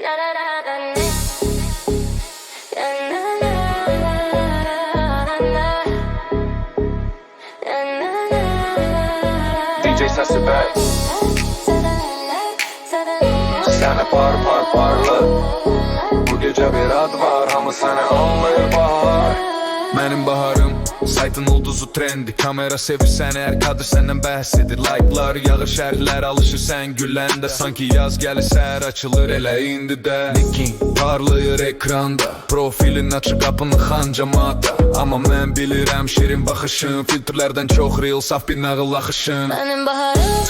DJ sesi ver. Seni parla. Bu gece bir ad var ama seni anlayır bahar. Benim baharım, saytın ulduzu trendi. Kamera sevirsen eğer kadr senden bəhs edir. Like'lar yağır, şərhlər alışır sen güləndə. Sanki yaz gəlir, səhər açılır elə indi də. Nickin parlayır ekranda, profilin açıq qapını xancamata. Amma mən bilirəm şirin baxışın, filtrlərdən çox real, saf bir nağıl axışın. Benim baharım,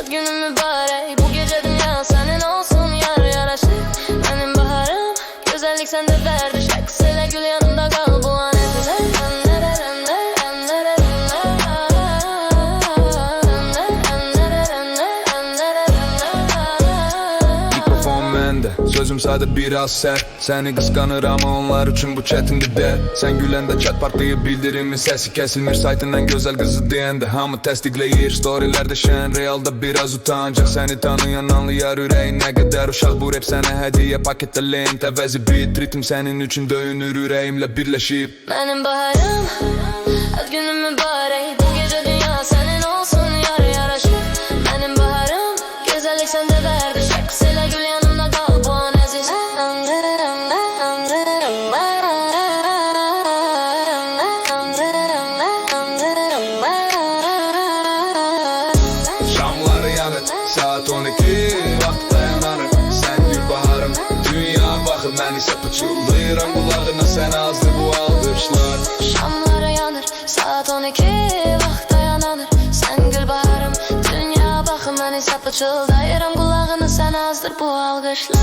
ad günüm mübarek. Bu gece dünya senin olsun, yar yaraşır. Benim baharım, güzellik sende verdi. Şarkısıyla gül yanımda kal bu an ezine. Mikrofon məndə, sözüm sadə biraz sərt. Səni qısqanır ama onlar üçün bu çətindir də. Sən güləndə chat partlayıb bildirimin səsi kəsilmir. Saytından gözəl qızı deyəndə hamı təsdiqləyir. Storylərdə şən, realda biraz utancaq. Səni tanıyan anlayar ürəyin nə qədər uşaq. Bu rap sənə hədiyyə, paketdə lent, əvəzi beat. Ritm sənin üçün döyünür ürəyimlə birləşib. Benim baharım, ad günüm mübarek. Bu gece dünya senin olsun, yar yaraşır. Benim baharım, güzellik sende verdi. Şarkısıyla gül yanımda kal bu an aziz. Şamlar yanır, saat 12, vaxt dayanarım. Sen gül baharım, dünya baxır, mən isə pıçıldayıram qulağına. Sən azdır bu alqışlar. Şamlar yanır, saat 12, vaxt dayanır. Sen gül baharım, dünya bakım, ben ise pıçıldayırım kulağını. Sen azdır bu alkışlar.